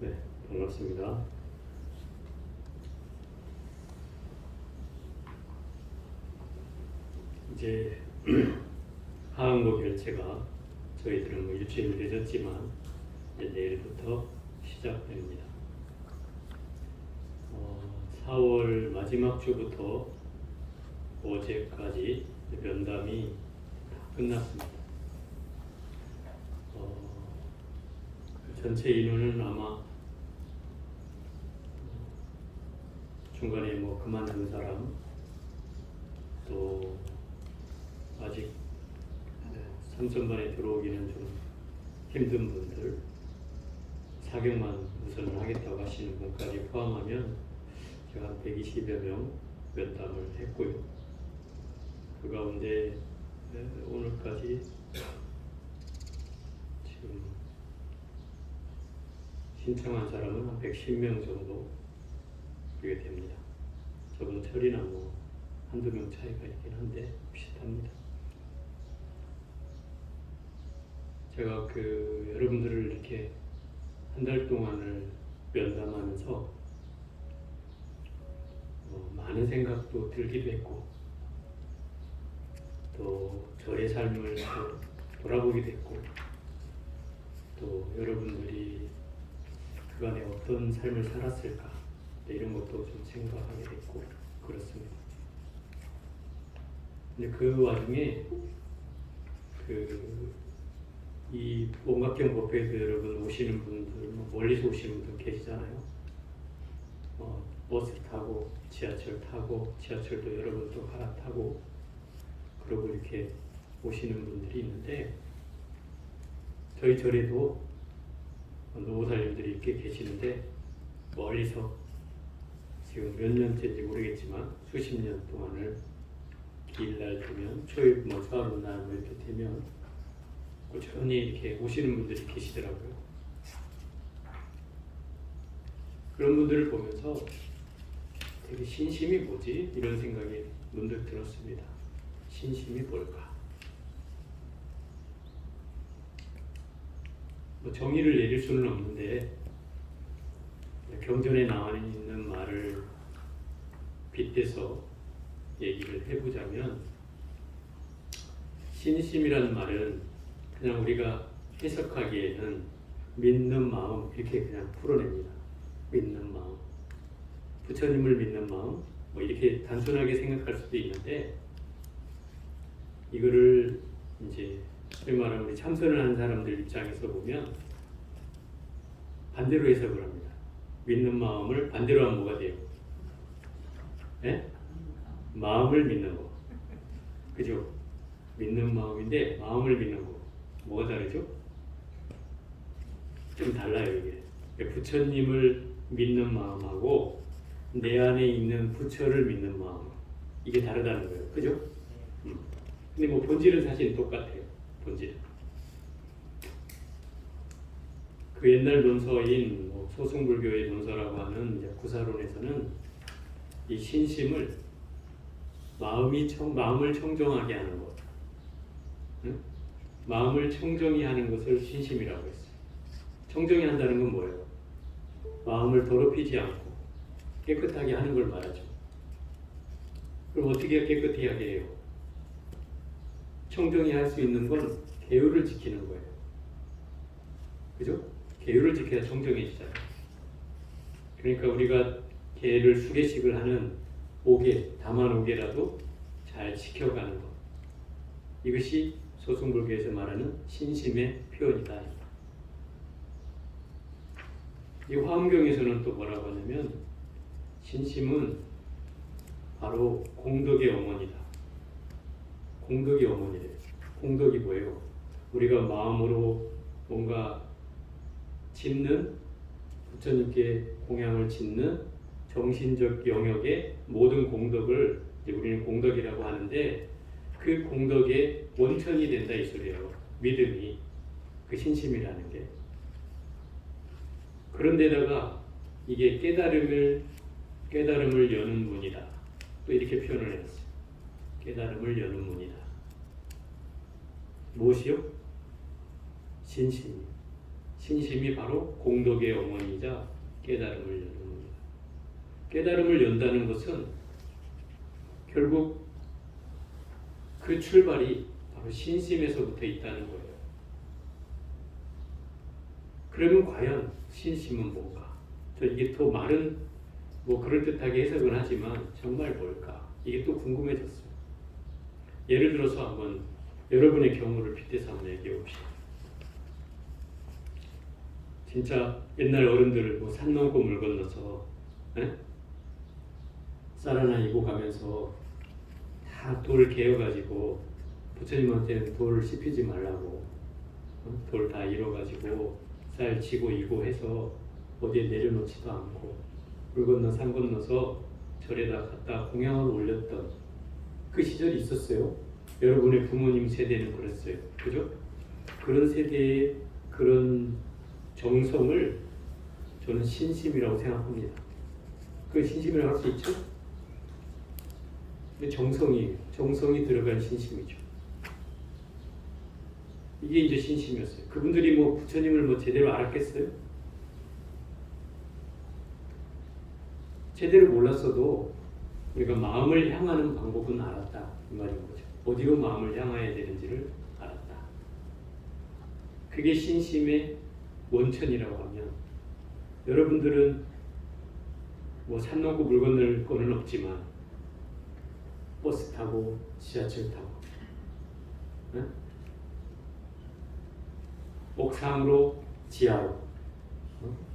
네, 반갑습니다. 이제 하항도 결체가 저희들은 일주일 늦었지만 이제 내일부터 시작됩니다. 4월 마지막 주부터 어제까지 면담이 다 끝났습니다. 전체 인원은 아마 중간에 그만둔 사람, 또 아직 삼선반에 들어오기는 좀 힘든 분들, 사격만 우선 하겠다고 하시는 분까지 포함하면 제가 한 120여 명 면담을 했고요. 그 가운데 오늘까지 지금 신청한 사람은 한 110명 정도 되게 됩니다. 저보다 처리나 한두 명 차이가 있긴 한데 비슷합니다. 제가 여러분들을 이렇게 한 달 동안을 면담하면서 많은 생각도 들기도 했고, 또 저의 삶을 또 돌아보기도 했고, 또 여러분들이 그간에 어떤 삶을 살았을까 이런 것도 좀 생각하게 됐고 그렇습니다. 근데 그 와중에 이 원각경 법회에도 여러분 오시는 분들, 멀리서 오시는 분들 계시잖아요. 버스 타고 지하철 타고, 지하철도 여러분 또 갈아타고 그러고 이렇게 오시는 분들이 있는데, 저희 절에도 노보살님들이 이렇게 계시는데 멀리서 지금 몇 년째인지 모르겠지만 수십 년 동안을 기일날 되면 초일 초하루날 이렇게 되면 꾸준히 이렇게 오시는 분들이 계시더라고요. 그런 분들을 보면서 되게 신심이 뭐지? 이런 생각이 문득 들었습니다. 신심이 뭘까? 정의를 내릴 수는 없는데 경전에 나와 있는 말을 빗대서 얘기를 해보자면, 신심이라는 말은 그냥 우리가 해석하기에는 믿는 마음 이렇게 그냥 풀어냅니다. 믿는 마음, 부처님을 믿는 마음 이렇게 단순하게 생각할 수도 있는데, 이거를 이제 소위 말하면 우리 참선을 하는 사람들 입장에서 보면 반대로 해석을 합니다. 믿는 마음을 반대로 하면 뭐가 돼요? 네? 마음을 믿는 거. 그죠? 믿는 마음인데 마음을 믿는 거. 뭐가 다르죠? 좀 달라요, 이게. 부처님을 믿는 마음하고 내 안에 있는 부처를 믿는 마음. 이게 다르다는 거예요. 그죠? 근데 본질은 사실 똑같아요. 본질. 그 옛날 논서인 소승불교의 논서라고 하는 이제 구사론에서는 이 신심을 마음을 청정하게 하는 것, 응? 마음을 청정히 하는 것을 신심이라고 했어요. 청정히 한다는 건 뭐예요? 마음을 더럽히지 않고 깨끗하게 하는 걸 말하죠. 그럼 어떻게 깨끗하게 해요? 청정히 할 수 있는 건 계율을 지키는 거예요. 그죠? 계율을 지켜야 청정해지잖아요. 그러니까 우리가 계를 수계식을 하는 5개, 다만 5개라도 잘 지켜가는 것. 이것이 소승불교에서 말하는 신심의 표현이다. 이 화엄경에서는 또 뭐라고 하냐면, 신심은 바로 공덕의 어머니다. 공덕의 어머니래요. 공덕이 뭐예요? 우리가 마음으로 뭔가 짓는, 부처님께 공양을 짓는 정신적 영역의 모든 공덕을 이제 우리는 공덕이라고 하는데, 그 공덕의 원천이 된다 이 소리예요. 믿음이, 그 신심이라는 게. 그런데다가 이게 깨달음을 여는 문이다. 또 이렇게 표현을 했어요. 깨달음을 여는 문이다. 무엇이요? 신심. 신심이 바로 공덕의 어머니이자 깨달음을 여는 겁니다. 깨달음을 연다는 것은 결국 그 출발이 바로 신심에서부터 있다는 거예요. 그러면 과연 신심은 뭔가? 이게 또 말은 뭐 그럴듯하게 해석은 하지만 정말 뭘까? 이게 또 궁금해졌어요. 예를 들어서 한번 여러분의 경우를 빗대서 한번 얘기해 봅시다. 진짜 옛날 어른들 뭐 산 넘고 물 건너서 쌀 하나 이고 가면서 다 돌 개어가지고 부처님한테는 돌 씹히지 말라고 돌 다 잃어가지고 쌀 지고 이고 해서 어디에 내려놓지도 않고 물 건너 산 건너서 절에다 갖다 공양을 올렸던 그 시절이 있었어요. 여러분의 부모님 세대는 그랬어요. 그죠? 그런 세대의 그런 정성을 저는 신심이라고 생각합니다. 그 신심이라고 할 수 있죠? 근데 정성이 들어간 신심이죠. 이게 이제 신심이었어요. 그분들이 뭐 부처님을 뭐 제대로 알았겠어요? 제대로 몰랐어도 우리가 마음을 향하는 방법은 알았다 이 말인 거죠. 어디로 마음을 향해야 되는지를 알았다. 그게 신심의 원천이라고 하면 여러분들은 뭐 산 넘고 물 건널 거는 없지만 버스 타고 지하철 타고 옥상으로 지하로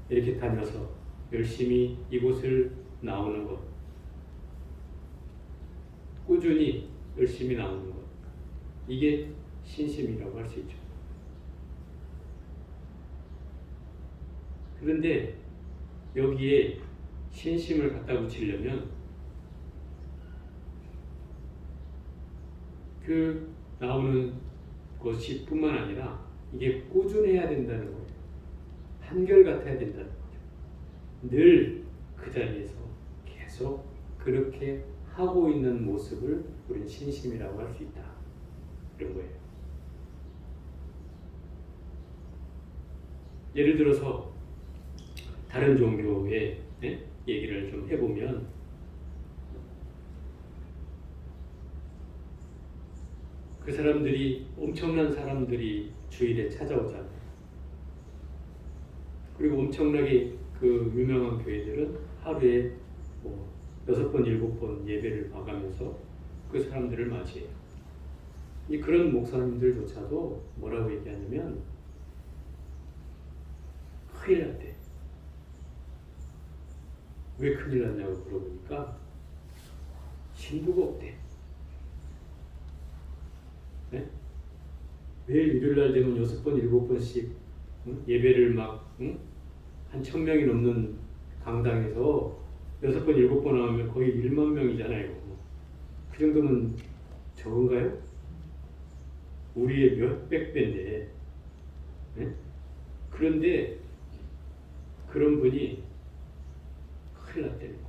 이렇게 다녀서 열심히 이곳을 나오는 것, 꾸준히 열심히 나오는 것, 이게 신심이라고 할 수 있죠. 그런데 여기에 신심을 갖다 붙이려면 그 나오는 것이 뿐만 아니라 이게 꾸준해야 된다는 거예요. 한결같아야 된다는 거죠. 늘 그 자리에서 계속 그렇게 하고 있는 모습을 우리는 신심이라고 할 수 있다. 이런 거예요. 예를 들어서 다른 종교의 얘기를 좀 해보면 그 사람들이 엄청난 사람들이 주일에 찾아오잖아요. 그리고 엄청나게 그 유명한 교회들은 하루에 뭐 6번, 7번 예배를 봐가면서 그 사람들을 맞이해요. 그런 목사님들조차도 뭐라고 얘기하냐면 큰일 났대. 왜 큰일 났냐고 물어보니까 신부가 없대. 네? 매일 일요일날 되면 6번, 7번씩 예배를 막 한 1000명이 넘는 강당에서 6번, 7번 하면 거의 1만 명이잖아요. 그 정도면 적은가요? 우리의 몇백 배인데. 네? 그런데 그런 분이 큰일 났다는 거예요.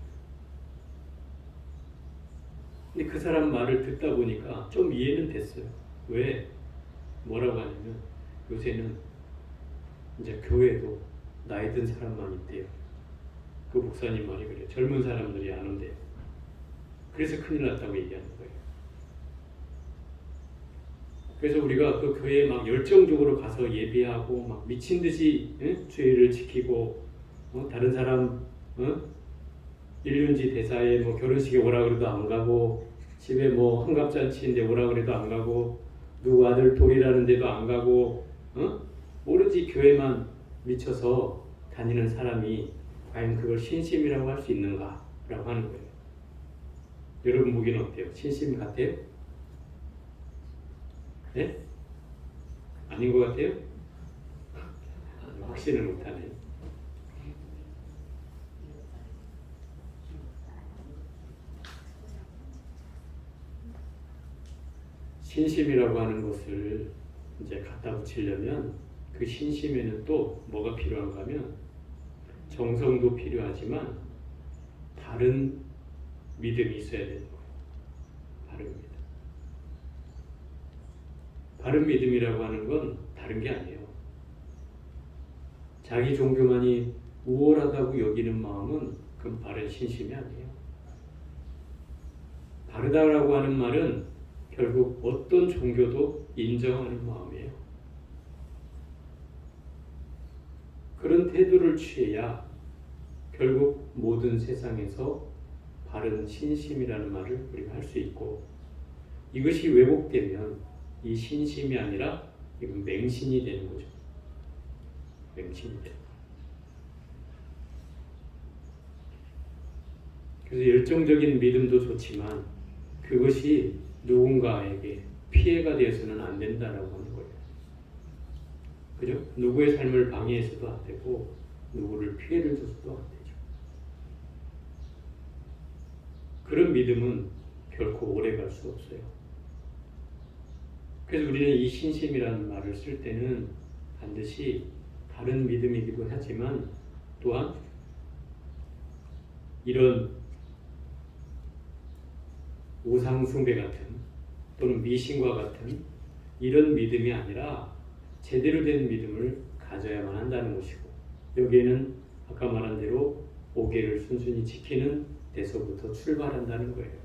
근데 그 사람 말을 듣다 보니까 좀 이해는 됐어요. 왜? 뭐라고 하냐면 요새는 이제 교회도 나이 든 사람만 있대요. 그 목사님 말이 그래요. 젊은 사람들이 안 온대요. 그래서 큰일 났다고 얘기하는 거예요. 그래서 우리가 그 교회에 막 열정적으로 가서 예배하고 막 미친 듯이 주의를 지키고 다른 사람 1년지 대사에 뭐 결혼식에 오라 그래도 안 가고 집에 뭐 환갑잔치인데 오라 그래도 안 가고 누구 아들 돌이라는데도 안 가고 오로지 교회만 미쳐서 다니는 사람이 과연 그걸 신심이라고 할 수 있는가? 라고 하는 거예요. 여러분 보기는 어때요? 신심 같아요? 네? 아닌 것 같아요? 확신을 못하네요. 신심이라고 하는 것을 이제 갖다 붙이려면 그 신심에는 또 뭐가 필요한가 하면 정성도 필요하지만 바른 믿음이 있어야 되는 거예요. 바른 믿음. 바른 믿음이라고 하는 건 다른 게 아니에요. 자기 종교만이 우월하다고 여기는 마음은 그건 바른 신심이 아니에요. 바르다라고 하는 말은 결국 어떤 종교도 인정하는 마음이에요. 그런 태도를 취해야 결국 모든 세상에서 바른 신심이라는 말을 우리가 할 수 있고, 이것이 왜곡되면 이 신심이 아니라 이건 맹신이 되는 거죠. 맹신이 되는 거예요. 그래서 열정적인 믿음도 좋지만 그것이 누군가에게 피해가 되어서는 안 된다라고 하는 거예요. 그죠? 누구의 삶을 방해해서도 안 되고 누구를 피해를 줘서도 안 되죠. 그런 믿음은 결코 오래 갈 수 없어요. 그래서 우리는 이 신심이라는 말을 쓸 때는 반드시 다른 믿음이기도 하지만 또한 이런 우상숭배 같은 또는 미신과 같은 이런 믿음이 아니라 제대로 된 믿음을 가져야만 한다는 것이고, 여기에는 아까 말한 대로 5계를 순순히 지키는 데서부터 출발한다는 거예요.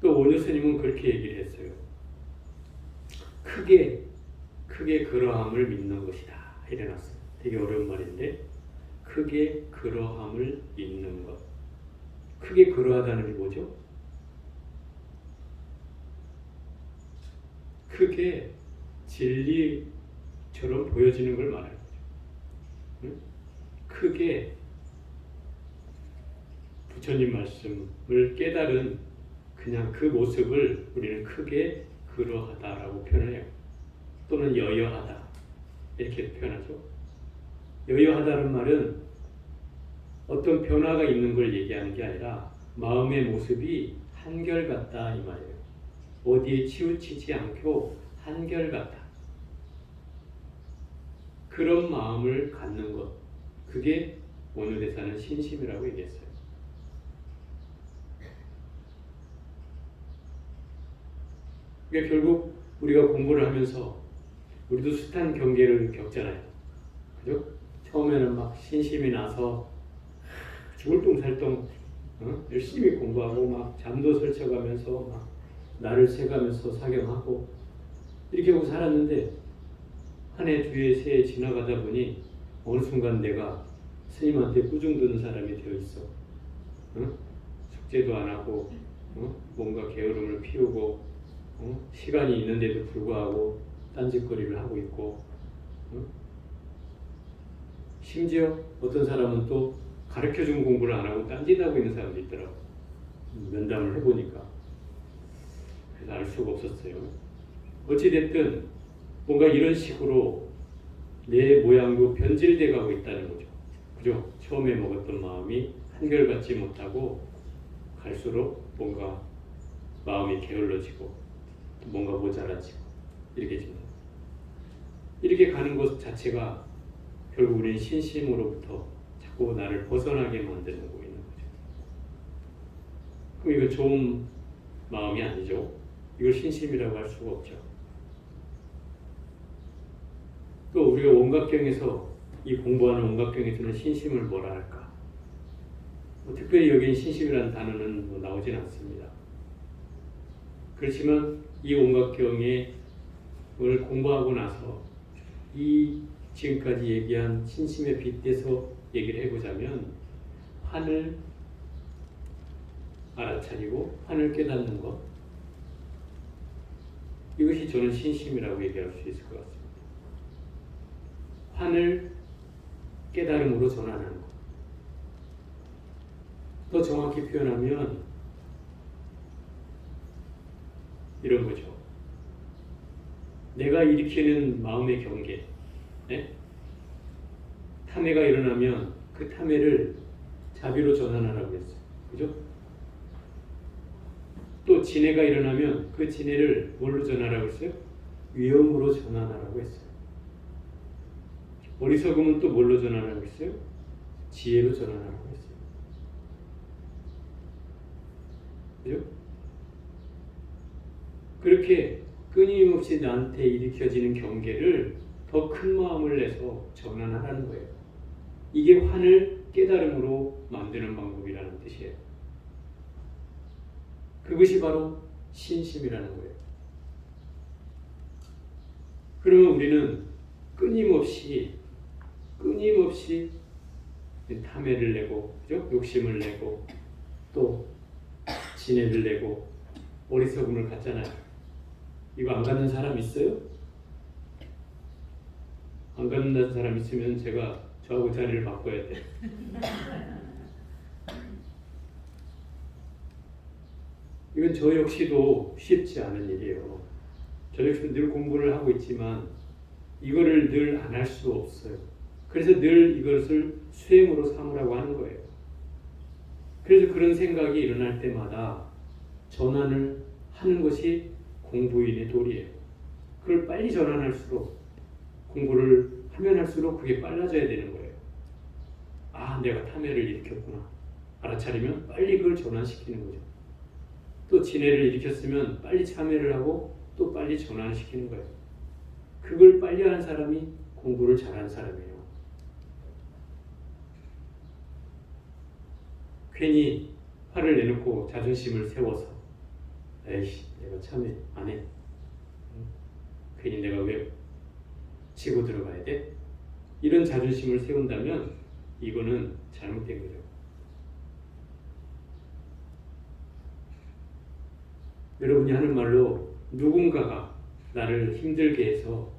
또 원효 스님은 그렇게 얘기를 했어요. 크게 그러함을 믿는 것이다 이래놨어요. 되게 어려운 말인데, 크게 그러함을 믿는 것. 크게 그러하다는 게 뭐죠? 크게 진리처럼 보여지는 걸 말하는 거죠. 응? 크게 부처님 말씀을 깨달은 그냥 그 모습을 우리는 크게 그러하다라고 표현해요. 또는 여여하다 이렇게 표현하죠. 여여하다는 말은 어떤 변화가 있는 걸 얘기하는 게 아니라 마음의 모습이 한결같다 이 말이에요. 어디에 치우치지 않고 한결같다. 그런 마음을 갖는 것, 그게 원효대사는 신심이라고 얘기했어요. 그러니까 결국 우리가 공부를 하면서 우리도 숱한 경계를 겪잖아요. 그죠? 처음에는 막 신심이 나서 죽을 똥살똥 열심히 공부하고 막 잠도 설쳐가면서 막 나를 새가면서 사경하고 이렇게 하고 살았는데 한 해, 두 해, 세 해 지나가다 보니 어느 순간 내가 스님한테 꾸중 드는 사람이 되어 있어. 숙제도 안 하고 뭔가 게으름을 피우고 시간이 있는데도 불구하고 딴짓거리를 하고 있고, 심지어 어떤 사람은 또 가르쳐준 공부를 안 하고 딴짓하고 있는 사람도 있더라고. 면담을 해보니까. 그래서 알 수가 없었어요. 어찌됐든 뭔가 이런 식으로 내 모양도 변질돼 가고 있다는 거죠. 그죠? 처음에 먹었던 마음이 한결같지 못하고 갈수록 뭔가 마음이 게을러지고 뭔가 모자라지고 이렇게 됩니다. 이렇게 가는 것 자체가 결국 우리는 신심으로부터 자꾸 나를 벗어나게 만드는 거고 있는 거죠. 그럼 이거 좋은 마음이 아니죠. 이걸 신심이라고 할 수가 없죠. 또 우리가 원각경에서 이 공부하는 원각경에서는 신심을 뭐라 할까? 특별히 여기는 신심이라는 단어는 나오진 않습니다. 그렇지만 이 원각경을 공부하고 나서 이 지금까지 얘기한 신심에 빗대서 얘기를 해보자면 환을 알아차리고 환을 깨닫는 것, 이것이 저는 신심이라고 얘기할 수 있을 것 같습니다. 환을 깨달음으로 전환하는 것. 더 정확히 표현하면 이런 거죠. 내가 일으키는 마음의 경계, 탐해가 일어나면 그 탐해를 자비로 전환하라고 했어요. 그죠? 또 진해가 일어나면 그 진해를 뭘로 전환하라고 했어요? 위엄으로 전환하라고 했어요. 어리석음은 또 뭘로 전환하라고 했어요? 지혜로 전환하라고 했어요. 그죠? 그렇게 끊임없이 나한테 일으켜지는 경계를 더 큰 마음을 내서 전환하라는 거예요. 이게 환을 깨달음으로 만드는 방법이라는 뜻이에요. 그것이 바로 신심이라는 거예요. 그러면 우리는 끊임없이 탐해를 내고, 그죠? 욕심을 내고, 또 진해를 내고, 어리석음을 갖잖아요. 이거 안 갖는 사람 있어요? 안 갖는 사람 있으면 제가 저하고 자리를 바꿔야 돼. 이건 저 역시도 쉽지 않은 일이에요. 저 역시도 늘 공부를 하고 있지만 이거를 늘 안 할 수 없어요. 그래서 늘 이것을 수행으로 삼으라고 하는 거예요. 그래서 그런 생각이 일어날 때마다 전환을 하는 것이 공부인의 도리예요. 그걸 빨리 전환할수록, 공부를 하면 할수록 그게 빨라져야 되는 거예요. 아, 내가 탐해를 일으켰구나. 알아차리면 빨리 그걸 전환시키는 거죠. 또 진해를 일으켰으면 빨리 참회를 하고 또 빨리 전환시키는 거예요. 그걸 빨리 하는 사람이 공부를 잘하는 사람이에요. 괜히 화를 내놓고 자존심을 세워서 에이씨, 내가 참회 안 해. 괜히 내가 왜 치고 들어가야 돼? 이런 자존심을 세운다면 이거는 잘못된 거죠. 여러분이 하는 말로 누군가가 나를 힘들게 해서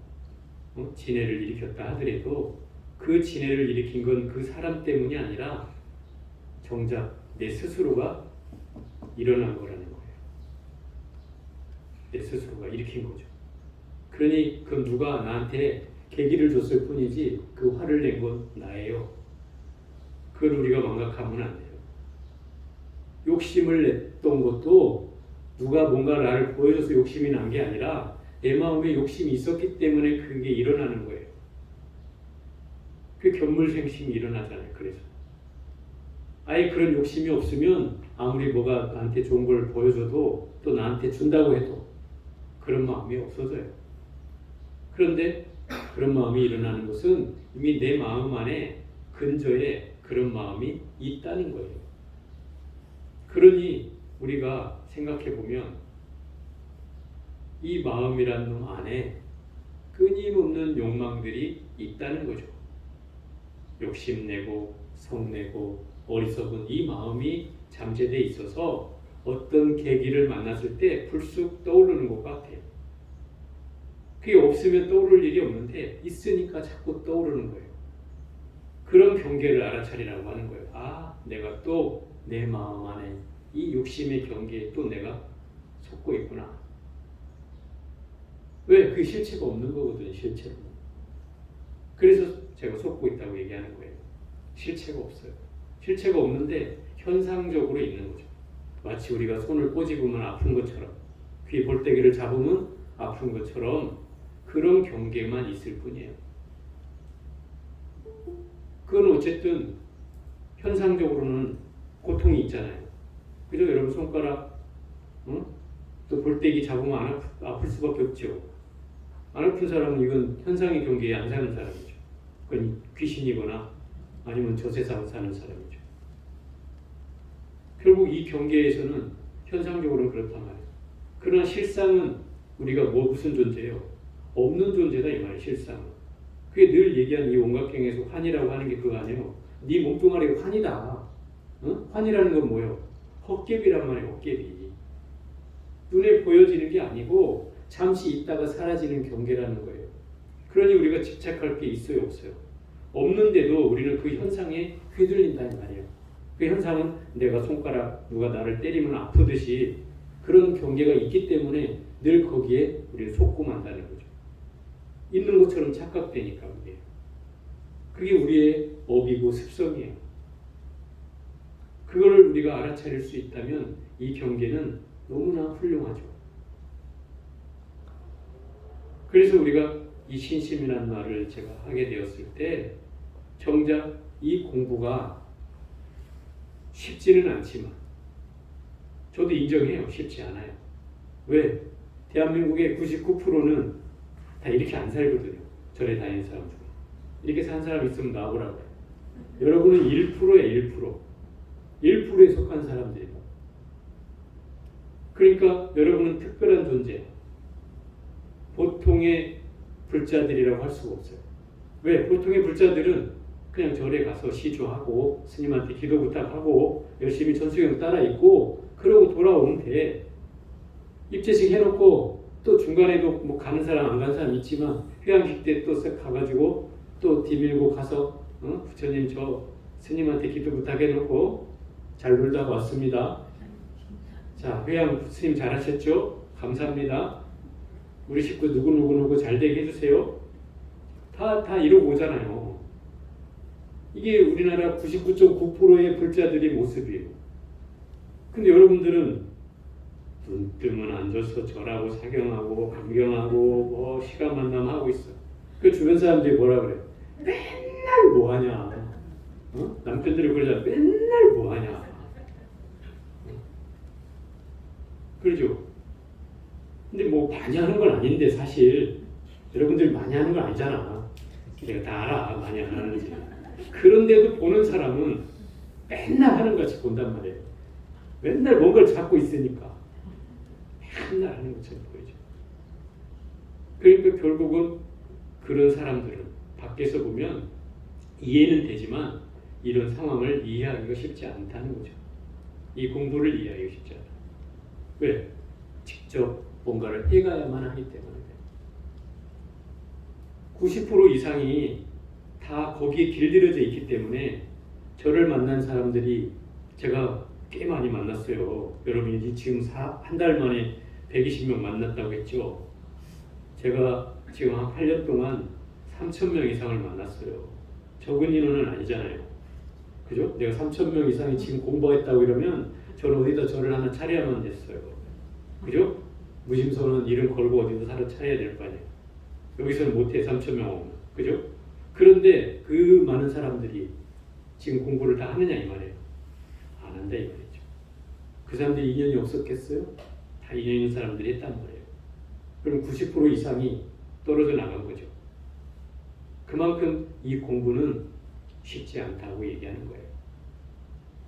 진해를 일으켰다 하더라도 그 진해를 일으킨 건 그 사람 때문이 아니라 정작 내 스스로가 일어난 거라는 거예요. 내 스스로가 일으킨 거죠. 그러니 그 누가 나한테 계기를 줬을 뿐이지 그 화를 낸 건 나예요. 그걸 우리가 망각하면 안 돼요. 욕심을 냈던 것도 누가 뭔가 나를 보여줘서 욕심이 난 게 아니라 내 마음에 욕심이 있었기 때문에 그게 일어나는 거예요. 그 견물생심이 일어나잖아요. 그래서 아예 그런 욕심이 없으면 아무리 뭐가 나한테 좋은 걸 보여줘도 또 나한테 준다고 해도 그런 마음이 없어져요. 그런데 그런 마음이 일어나는 것은 이미 내 마음 안에 근저에 그런 마음이 있다는 거예요. 그러니 우리가 생각해 보면 이 마음이란 놈 안에 끊임없는 욕망들이 있다는 거죠. 욕심내고 성내고 어리석은 이 마음이 잠재되어 있어서 어떤 계기를 만났을 때 불쑥 떠오르는 것 같아요. 그게 없으면 떠오를 일이 없는데 있으니까 자꾸 떠오르는 거예요. 그런 경계를 알아차리라고 하는 거예요. 아, 내가 또 내 마음 안에 이 욕심의 경계에 또 내가 속고 있구나. 왜? 그 실체가 없는 거거든요. 실체로. 그래서 제가 속고 있다고 얘기하는 거예요. 실체가 없어요. 실체가 없는데 현상적으로 있는 거죠. 마치 우리가 손을 꼬집으면 아픈 것처럼, 귀 볼때기를 잡으면 아픈 것처럼 그런 경계만 있을 뿐이에요. 그건 어쨌든 현상적으로는 고통이 있잖아요. 그죠? 여러분 손가락 또 볼때기 잡으면 아플 수밖에 없죠. 안 아픈 사람은 이건 현상의 경계에 안 사는 사람이죠. 그건 귀신이거나 아니면 저세상 사는 사람이죠. 결국 이 경계에서는 현상적으로는 그렇단 말이에요. 그러나 실상은 우리가 무슨 존재예요? 없는 존재다 이 말이에요. 실상은. 그게 늘 얘기하는 이 원각경에서 환이라고 하는 게 그거 아니에요. 네 몸뚱아리가 환이다. 환이라는 건 뭐예요? 헛개비란 말이에요. 헛개비. 눈에 보여지는 게 아니고 잠시 있다가 사라지는 경계라는 거예요. 그러니 우리가 집착할 게 있어요, 없어요? 없는데도 우리는 그 현상에 휘둘린다는 말이에요. 그 현상은 내가 손가락 누가 나를 때리면 아프듯이 그런 경계가 있기 때문에 늘 거기에 우리는 속고 만다는 거죠. 있는 것처럼 착각되니까 그게. 그게 우리의 업이고 습성이에요. 그거를 우리가 알아차릴 수 있다면 이 경계는 너무나 훌륭하죠. 그래서 우리가 이 신심이라는 말을 제가 하게 되었을 때 정작 이 공부가 쉽지는 않지만 저도 인정해요. 쉽지 않아요. 왜? 대한민국의 99%는 다 이렇게 안 살거든요. 절에 다니는 사람 중에. 이렇게 사는 사람 있으면 나오라고요. 여러분은 1%에 1%. 1%에 속한 사람들이다. 그러니까 여러분은 특별한 존재. 보통의 불자들이라고 할 수가 없어요. 왜? 보통의 불자들은 그냥 절에 가서 시주하고 스님한테 기도 부탁하고 열심히 천수경 따라 있고 그러고 돌아오면 돼. 입제식 해놓고 또 중간에도 뭐 가는 사람 안 가는 사람 있지만 휴양식 때 또 쓱 가가지고 또 디밀고 가서 부처님 저 스님한테 기도 부탁해놓고 잘 놀다가 왔습니다. 자, 회양 스님 잘하셨죠? 감사합니다. 우리 식구 누구누구 잘 되게 해주세요. 다 이러고 오잖아요. 이게 우리나라 99.9%의 불자들의 모습이에요. 근데 여러분들은 눈 뜨면 앉아서 절하고 사경하고 감경하고 뭐 시간 만나면 하고 있어. 그 주변 사람들이 뭐라 그래? 맨날 뭐하냐? 남편들이 그러잖아. 맨날 뭐하냐? 그러죠? 근데 뭐 많이 하는 건 아닌데 사실 여러분들이 많이 하는 건 아니잖아. 내가 다 알아. 많이 안 하는지. 그런데도 보는 사람은 맨날 하는 것 같이 본단 말이에요. 맨날 뭔가를 잡고 있으니까 맨날 하는 것처럼 보이죠. 그러니까 결국은 그런 사람들은 밖에서 보면 이해는 되지만 이런 상황을 이해하기가 쉽지 않다는 거죠. 이 공부를 이해하기가 쉽지 않아. 왜? 직접 뭔가를 해가야만 하기 때문에. 90% 이상이 다 거기에 길들여져 있기 때문에 저를 만난 사람들이 제가 꽤 많이 만났어요. 여러분이 지금 한 달 만에 120명 만났다고 했죠. 제가 지금 한 8년 동안 3,000명 이상을 만났어요. 적은 인원은 아니잖아요. 그죠? 내가 3,000명 이상이 지금 공부했다고 이러면 저는 어디다 절을 하나 차려야만 됐어요. 그죠? 무심선언 이름 걸고 어디다 사러 차려야 될 거 아니에요. 여기서는 못해. 3,000명 오면. 그죠? 그런데 그 많은 사람들이 지금 공부를 다 하느냐 이 말이에요. 안 한다 이 말이죠. 그 사람들이 인연이 없었겠어요? 다 인연 있는 사람들이 했단 말이에요. 그럼 90% 이상이 떨어져 나간 거죠. 그만큼 이 공부는 쉽지 않다고 얘기하는 거예요.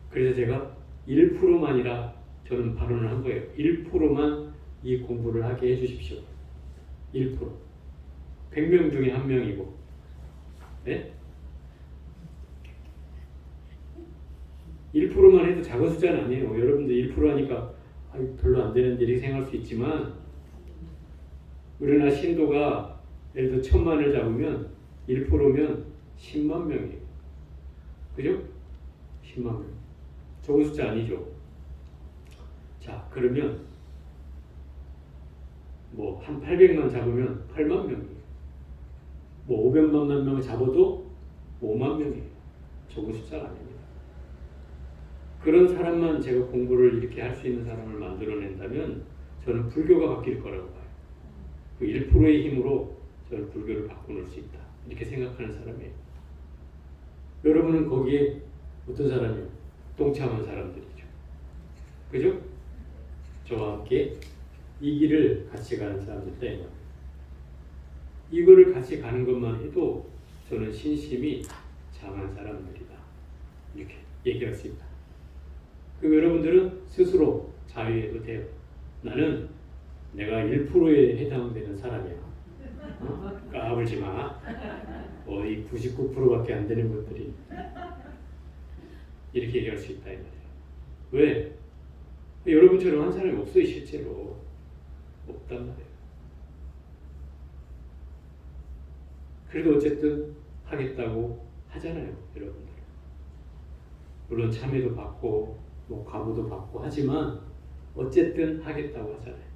그래서 제가 1%만이라 저는 발언을 한 거예요. 1%만 이 공부를 하게 해주십시오. 1%. 100명 중에 한 명이고. 네? 1%만 해도 작은 숫자는 아니에요. 여러분들 1% 하니까 별로 안 되는데 이렇게 생각할 수 있지만 우리나라 신도가 예를 들어 1,000만을 잡으면 1%면 10만 명이에요. 그죠? 10만 명. 적은 숫자 아니죠. 자, 그러면 뭐 한 800만 잡으면 8만 명이에요. 뭐 500만 명을 잡아도 5만 명이에요. 적은 숫자가 아닙니다. 그런 사람만 제가 공부를 이렇게 할 수 있는 사람을 만들어낸다면 저는 불교가 바뀔 거라고 봐요. 그 1%의 힘으로 저는 불교를 바꿔놓을 수 있다. 이렇게 생각하는 사람이에요. 여러분은 거기에 어떤 사람이에요? 동참한 사람들이죠. 그죠? 저와 함께 이 길을 같이 가는 사람들이다. 이거를 같이 가는 것만 해도 저는 신심이 장한 사람들이다. 이렇게 얘기할 수 있다. 그럼 여러분들은 스스로 자유해도 돼요. 나는 내가 1%에 해당되는 사람이야. 까불지 마. 어디 99%밖에 안 되는 것들이 이렇게 얘기할 수 있다 이 말이에요. 왜? 여러분처럼 한 사람이 없어요. 실제로 없단 말이에요. 그래도 어쨌든 하겠다고 하잖아요. 여러분들. 물론 참여도 받고 뭐 과부도 받고 하지만 어쨌든 하겠다고 하잖아요.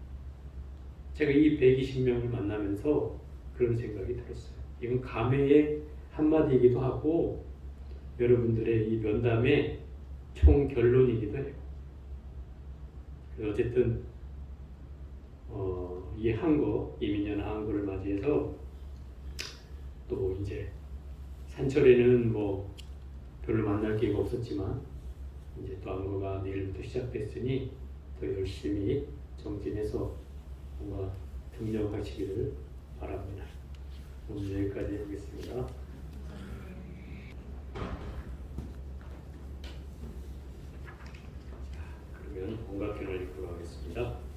제가 이 120명을 만나면서 그런 생각이 들었어요. 이건 감회의 한마디이기도 하고 여러분들의 이 면담의 총 결론이기도 해요. 어쨌든 이 한거 이민년 한거를 맞이해서 또 이제 산철에는 뭐 별로 만날 기회가 없었지만 이제 또 한거가 내일부터 시작됐으니 더 열심히 정진해서 뭔가 등력하시기를 바랍니다. 오늘 여기까지 하겠습니다. 그러면 본각편을 읽도록 하겠습니다.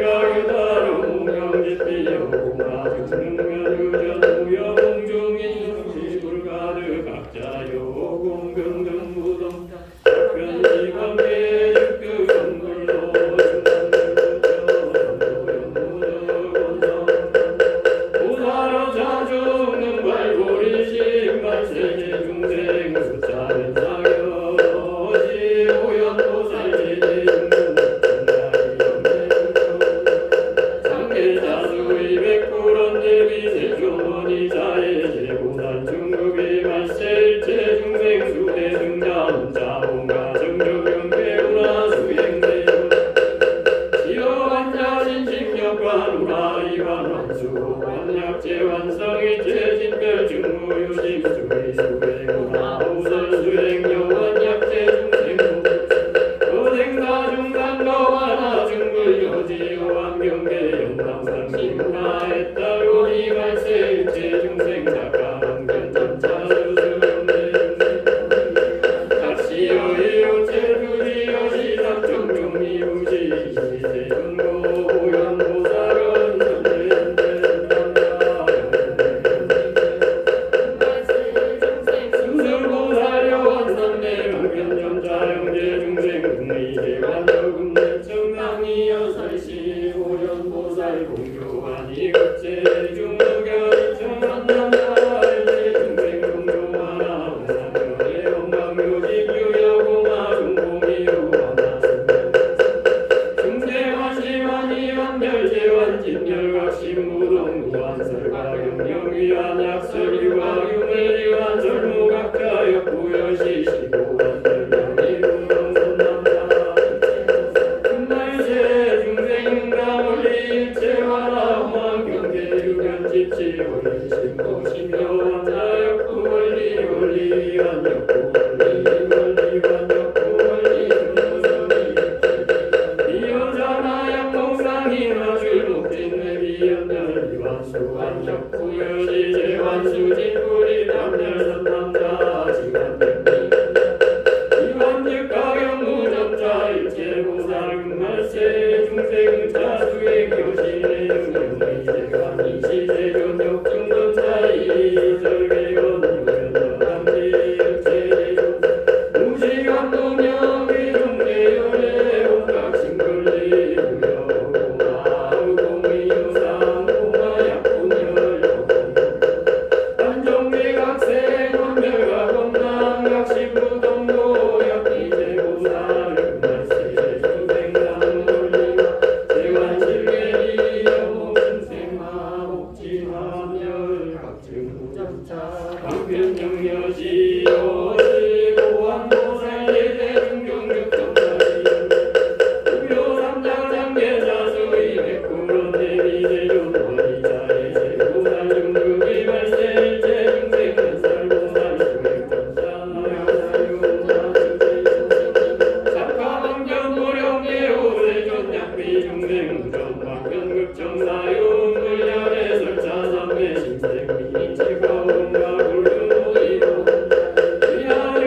가 각자여 공경등 무덤 편시관계 육교 선물로 보살로 자주는 발골이 신발세계 중생 숫자는 사겨지 오연보살 제대 장계자수의 백불원 대비 세조원이 자의 제고난 중국의 말세일체 중생 수대 등자는 자본가 정적용 배우나 수행대요 지어환자 신식력관 우라이관 완수 완약제 완성일체 진별 중무유심 수의 수행우나 우설 수행여 완약제 중생무 어생사 중간거와나 중불요지요 완경계 영남상심문화에 따르고 이발세일체 중생작가만 견점차수수용대 각시여이요 제주지여 시상정중미우시 시세중고 보현보살은 수술보살여 원삼내 강변점자영제 중생 국리제 완저금내 정당이여 살시 보현보살 공교환이 급제 중무견이 정한남자일제 중생 공교환아 원삼면의 원광묘직 유여공화 중공이요 중대환시환이 완별제환 진열각신무동 무한설과 경영위한 약설유와 유물유한 설무각자 역부여시 시고한 설명이 무동선남자 금말세 중생인가 원리일체와 홍황경계유견집지 원리신고심여 환자역부 원리 원리한 역부 원리한 역부 원리 이여자나 약목상이 마줄 목진내 비연별 이완수한 역부여시 제완수 진불이 남열선남자 지관대미 이완득가경 무점자 일체보살 금말세 중생 자수의 교신의 영영의 제관이 시세존역 중전차이 절개원 유연남지 일체대존 무시간 동명의 중대연의 온각신걸리 무여고마 공의유상 고마약분열 안정대각생 원멸과 건강각신부동도 약비제고사 금말세 중생남원리와 제관실계리 여목신생마 목진함열 각증무점차 강변영여시 여시고한보살 예대중경육정사리 우요삼장장계자수의 백구론 대비대존 원리자의 제고살 중국의 발세일체 중생은 살고살 수행전사 작가방견보령계 오세존 약비 중생 무전방견급정사요 물량의 설차삼매 신생미 체가온가 굴루이로 위하여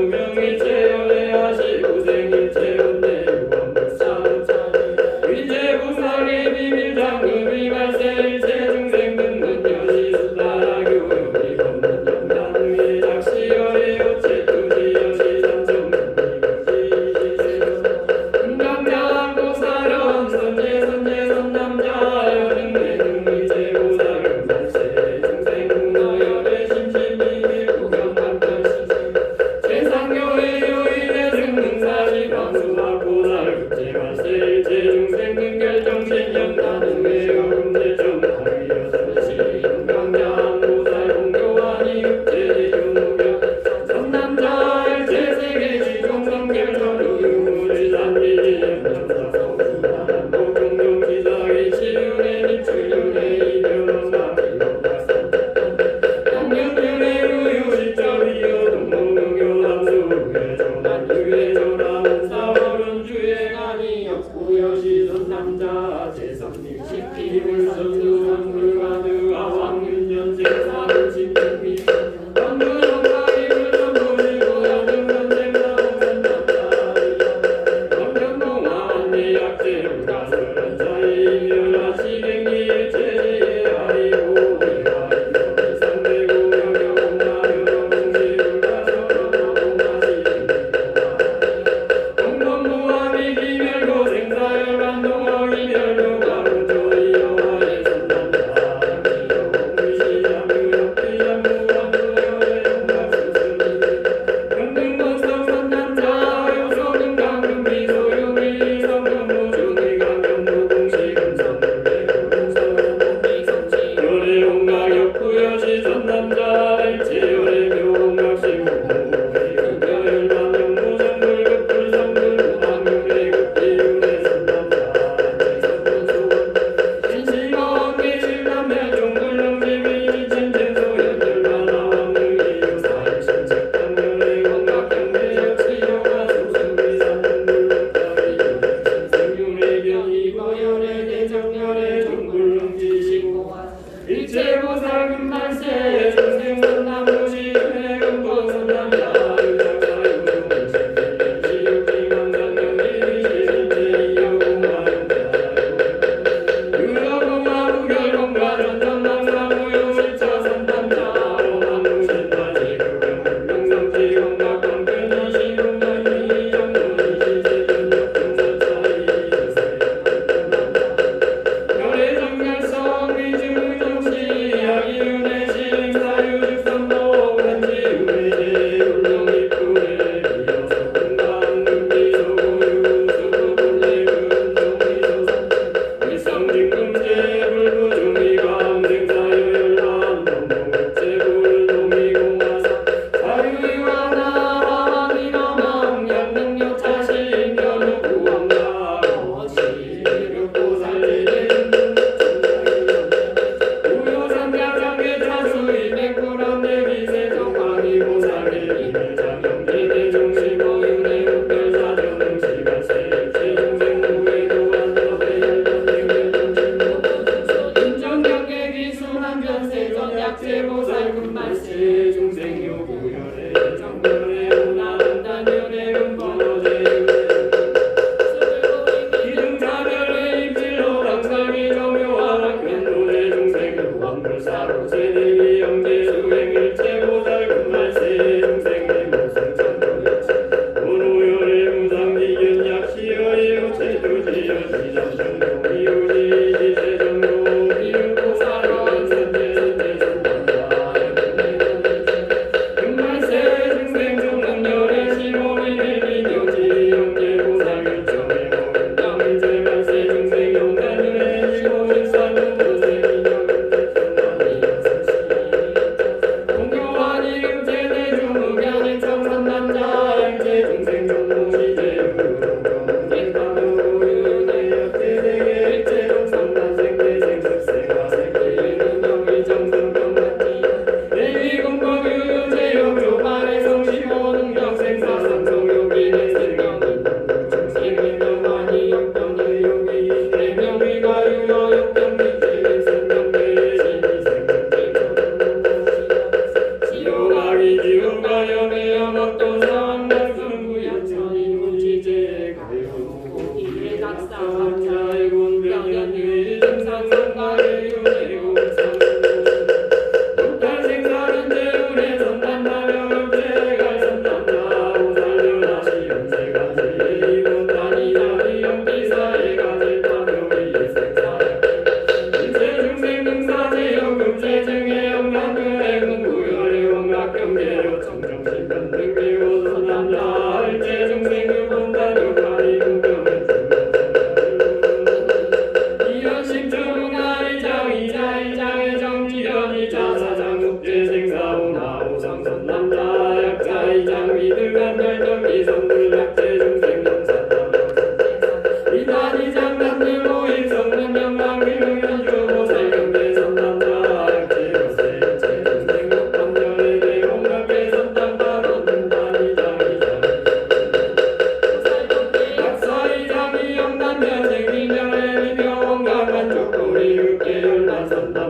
무명일체 연애하시 고생일체 연애 원불상차리 위제부 부여시던 남자 제삼님 식기물 선수한 불가드가 왕윤년생 사는 진중미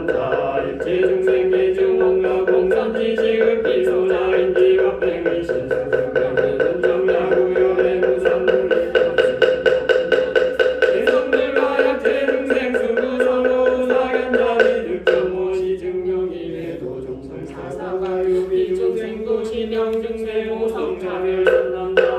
남자 일체 중생 예중 원가 공산 지식을 비소자인지와 팽의 신수수명은 정야구열의 무산물이 대성들과 약체 중생 수구성로 사견자리 득점모시 증명이래도 종성 사사가유 비중생도 신형 중생 오성자멸 남자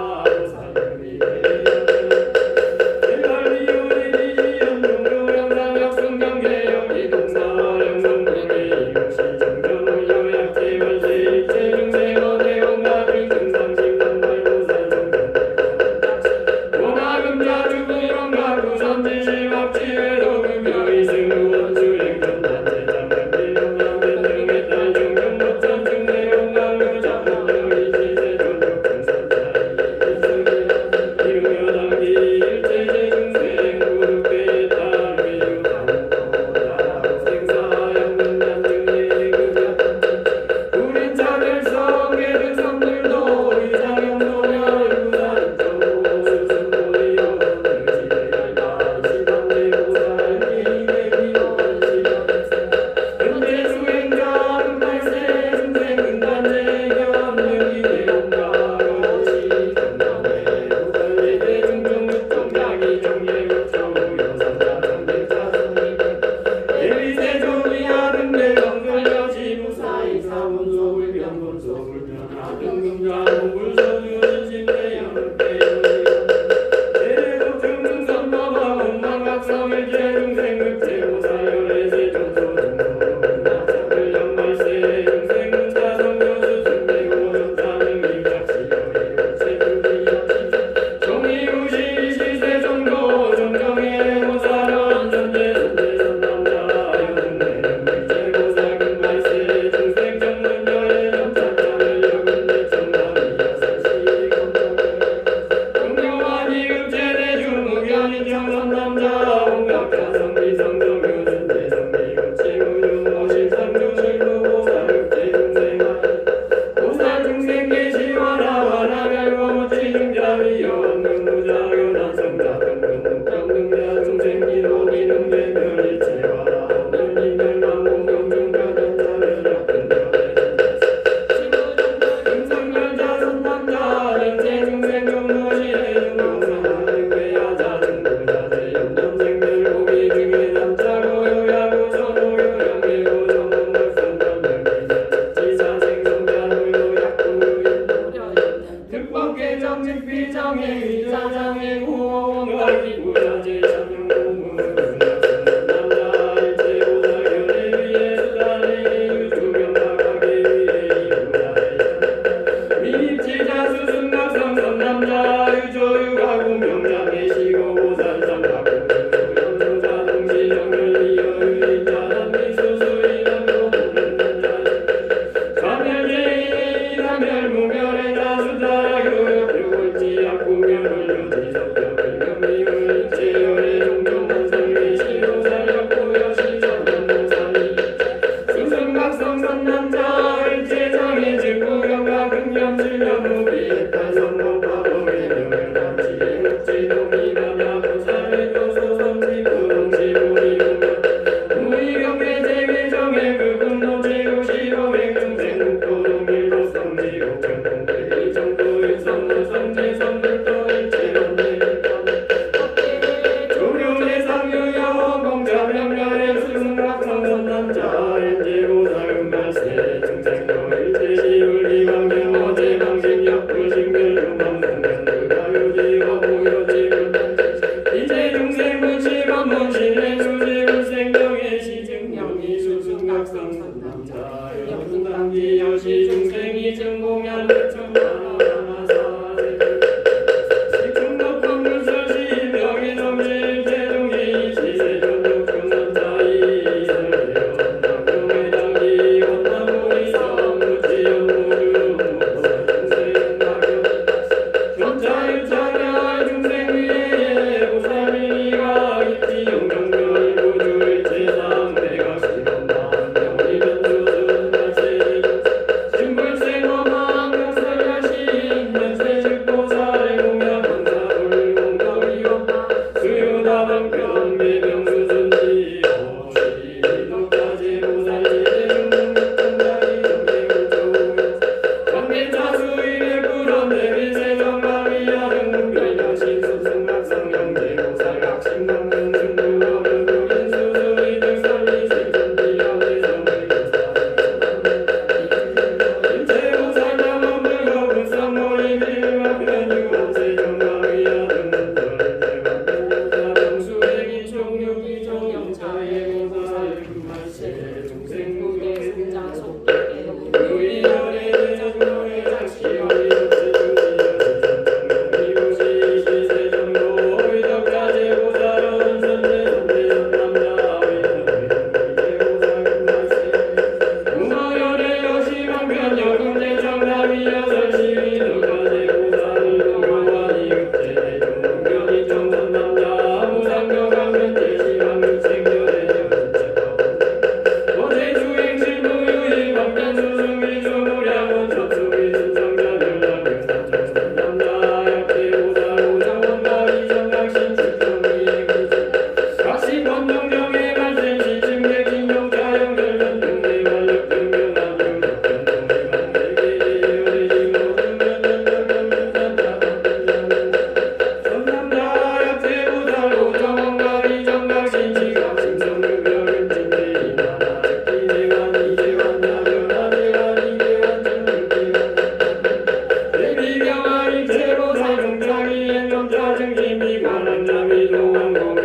수유다방 병매병수순지 오시도까지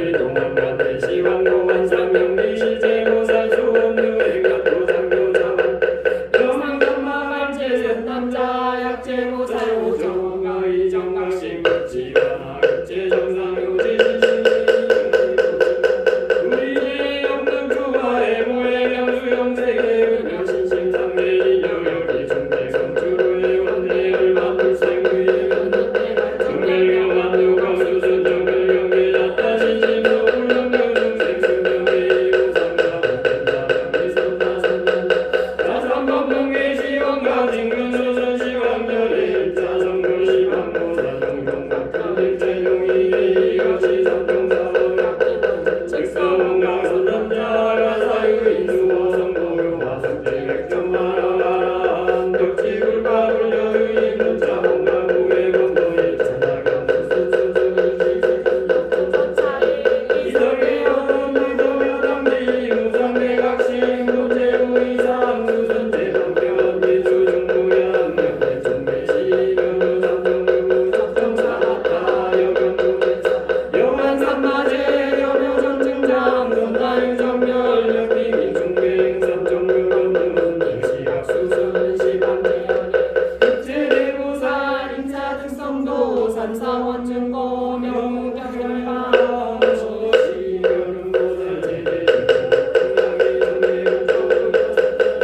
의 동안관대 시왕고 완상명리 시제고살 수원유행 각도 장교자원 여망감마감제전 남자 약제고살 오정의 정각심 급지와나 급제정상요지 우리의 영능 주화의 모의 명수영세계 은여신심상례 여여기 중대성 주로의 원대열 만불생의 정멸경만 누광수순 정멸경계 자타 신심도 불령경중생 수명의 우상자 복된자 미선다선단 자삼법봉계 시원가 징근수선 시왕절의 일자성불 시방모사 정경각한 일제용이 이것이 삼종사원 직사원강선남자가 사유인수어 성보요 화성제 백점마라가라 덕지불가불 여유인 문자봉가 무게 건너일 천하경 이석의 여론 의도여 당지 우상대각심 도제우이상 수선제방견 미수중무양 명대 중매시 변우삼정무 적정사마타 여경무대사 여만삼마제 여묘전증장 전다유전멸 역비민중갱 삼정무건문 일시각수순 시방제연이 급제대보사 인사득성도 산사원증고 명경결방 시견음보살 제대중공양의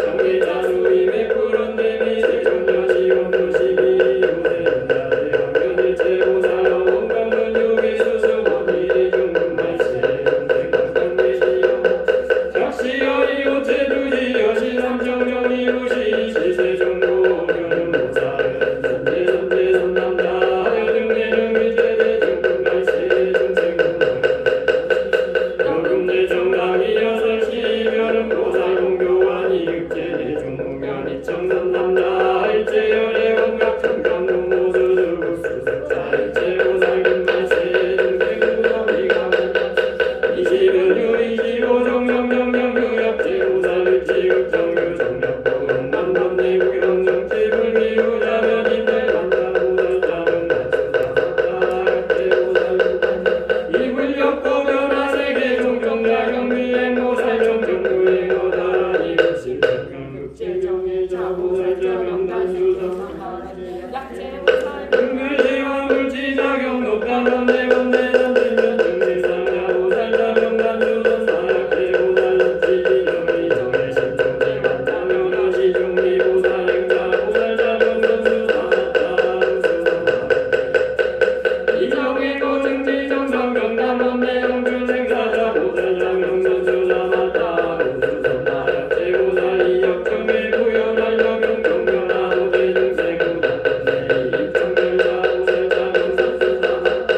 정례자수이 맥불원대비 세종여시원도시비 요새인자대 학견일체보살 원강문 유기수수원이 중문말세 정대강간내시여 작시여이 오체두지 여시삼정령이 우시 시세종로 견음보살은 선제선남자 여등내능위제대 중문말세 중생문화 여금내 정당이 여설시 변음보살 공교환이 흑제대 중문면 이청선남자 일제열의 원각청경 노모수수국수석자 일제보살 금말세 중생무덤이가 이십은유 이십오 정령정령유역제보살 일지극정유 정력보응만번내구경 정치불미유자면 인달반자보살자는 맞추다사다 약제보살 이불력고변화세계 종종자경미행보살 정정구행어다라니 급실정경극제정의 자보살자명단수성 금글지와 물지자경 높단원내원내단 들면 중지상야보살자명단수성 사약제보살 지지정의 정의신종제 만자면허시 중리보살행자보살자명단수사마타 이정의 고증지정성경단원내 영준생사자 보살자명선수사마타 우수선나약제보살 이역정의 구현할 영영경변하도 대중생구단원내 입정결자 보살자명선수사마타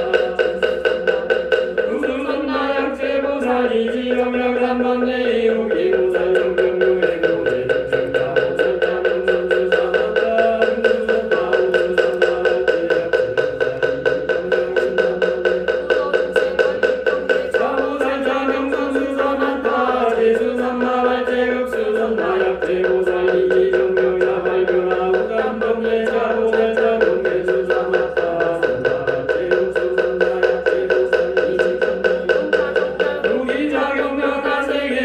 우수선나약제보살 이지영명단원내 이후기보살 정경유행도 대중생자 보살자명선수사마타 우수선나 자보살자명선수사마타 제수삼마발제급수선나약제보살 이지정명야 발견하고 깜범례 자보살자명계수사마타 선마발제급수선나약제보살 이지정명 무기자경명하세계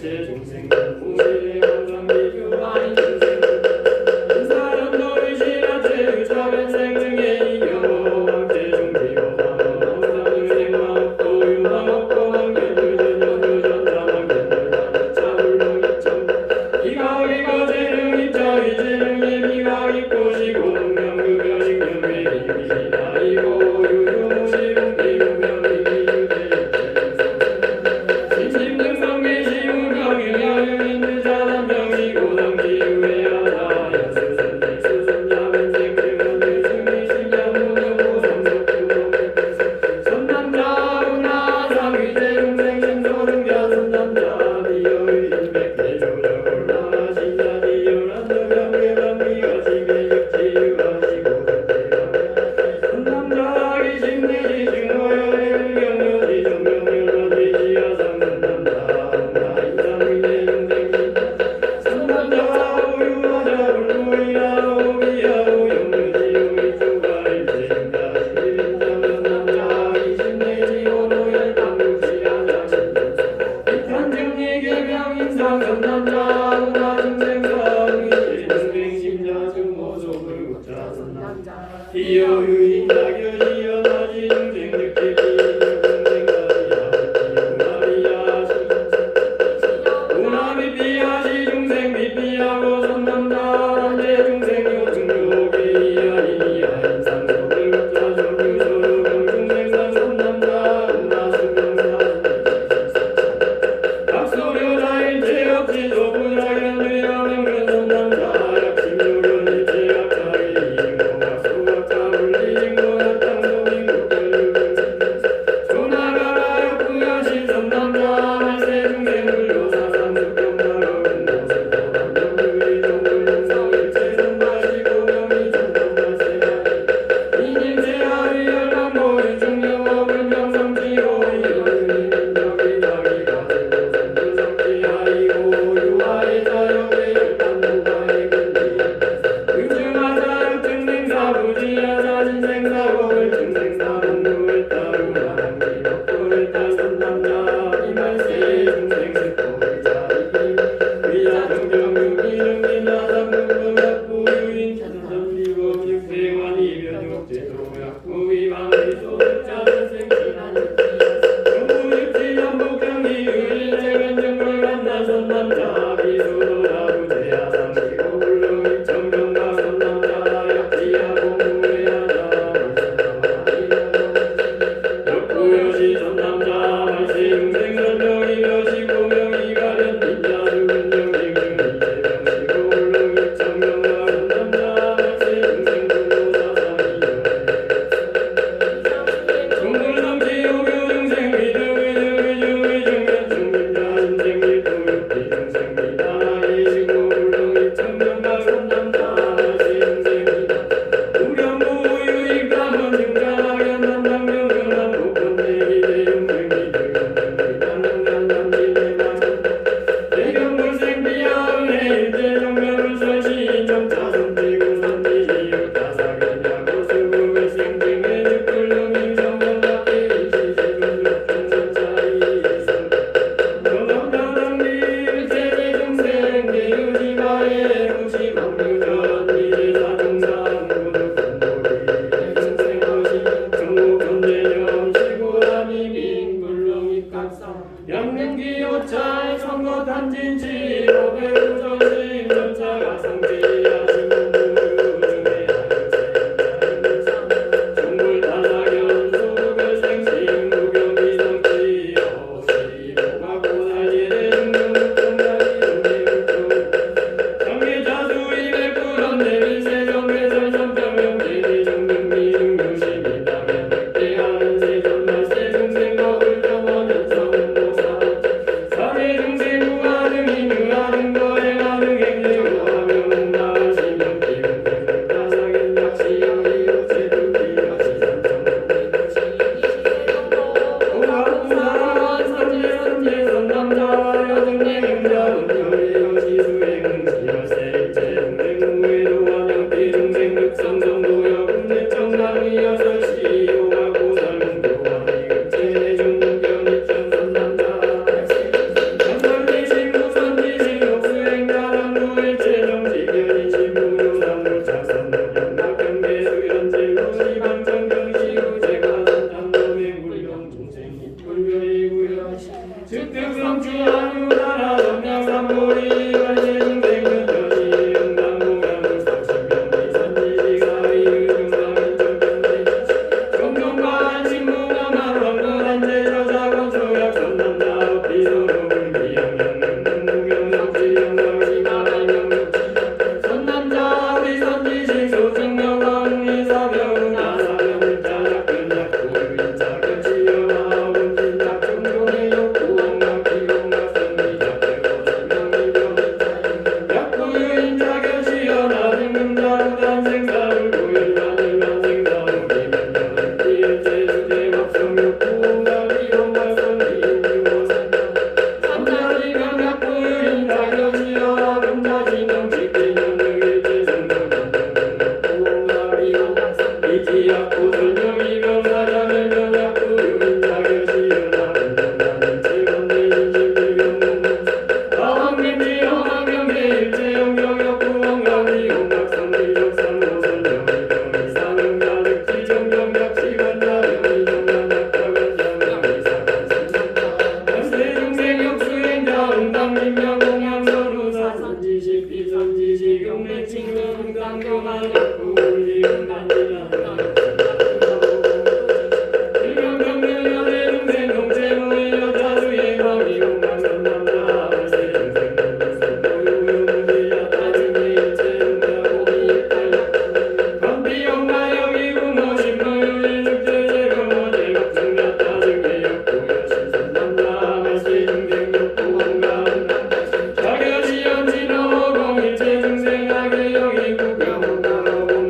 일체 중생 무시의 원상 비교하인 중생 인사련도 의시라체 유차변생 중에 이겨 왕체 중지고 왕사의 생망 또 유망 없고 망견유전 연유전 자망견유전 차불능 입청 이가이가 재능 입자 위재능의 미가 있고 시고 능명급여 식명의 비비나이고 유유무시용 비유명의 비유대 진심능성계 시우명의 야유인들 자단명이 고당지유의 하나 여수선지 수선자변생 재원의 승리 신야무명 고성속구로 선남자 운하상 위재중생 신소능자 선남자 비여의 인백대 조력을 나하신자 디열한도 병계방비가 지배적지유하시고 선남자 기심내지 증오여의 의경여지 정명열만지 지하상 선남자 운하인상위대 중생신 선남자 우유하자 불구이야 오비야오 영유지오의 주가일생자 시인장 선남자 기심내지 오노열 방구시하자 이탄증리 개명인상 선남자 운하 중생사위 중생심자 증오속을 묻자 선남자 이여유인자교지여 나지 중생 득기비 중생가리야 비용마리야 우나비비야시 중생 비비야고 선남자 한제 중생 요중요기야 이니야 인상속을 묻자 정유소로 병중생사 선남자 운하수명사 박소료자인 제업지도 부자견유여 명견선남자 약심요견이 제약자의 이인고 박소각자 물리인고 약당소인국결유병생 조나가라 역부여신 선남자 말세중생 물요사삼숙경마로은 모습보담정유의 정불능성일체 선마시고 명이 정통발세하이 이님제하의 열방보의 중요업을 명성지로 이열유인적이 자기가 되고 선불성지하이고 유아의 자역의 열반도가의 근지 의중하자 증생사 부지하자 신생사고를 증생사 공부를 따르나 남기먹고를 따 선남자 이말세 중생세포의 자리임 위자 정정유기능기 나상금금 약부유인 천선미고 육세관 이변육제도 약부위 방위소득자 선생신하니 정부육지 전북경기 유일재변정물 만나 선남자 비수도 나부제야 상시고 불능입 정정가 선남자 역지야 공부해야자 역부여시 선남자 말세 중생 설명이 여시고 명이 가련 빈자를 근정직중 이재병시고 불능입 정정가 선남자 말세 중생 불로사상이여 중불성지 오교중생 위등의등의중의중의 중빈자 신생미 도육비 중생미다 예시고 불능입 정정가 선남자 말세 중생미다 우경부 유익감은 증자하견 남당명ương 복권내기 대용생미 등용생미당능간남지대 마천 대경불생비야 은혜 일제정명을 설시 정차 선지구 선지시육 다사견야고 수구일생증의 즉불능임 정정각계 일시시중중 중선차이선 정정자당리 일체지 중생 대유지마의 무시방유전 미제사중상 구득군도리 중생거시 정복전대념 시고라미 빈불능입 각상 양릉기 오찰 선거탄진치 법외부전심 전차가 성지야 신문부유중의 하유세임상 중불타사견 소극을생심 무경비성지 어시보가 고달예대 중경국정가리 중대울중 정계자수임의 불언내 밀세정배설 선정명제대 정경미중유심이 따면 백대하는 세전 말세 중생법을 정원 연성보사 사대 중생 우하등이 능하등 거행하등 행제우하명 나시명 기운등 다사견 약시영 이웃제도 기여시 오가우사 선제 선남자 여등내 능자운 여여시 수행은 지열세 일체 중생 우회도 완영비 중생 득성정도여 군대 정남이 여설시 오가고살문 교환이 급제 중견 입전 선남자 전설대신 자격이 언지나 오공일체 중생하게 여기고 병원하고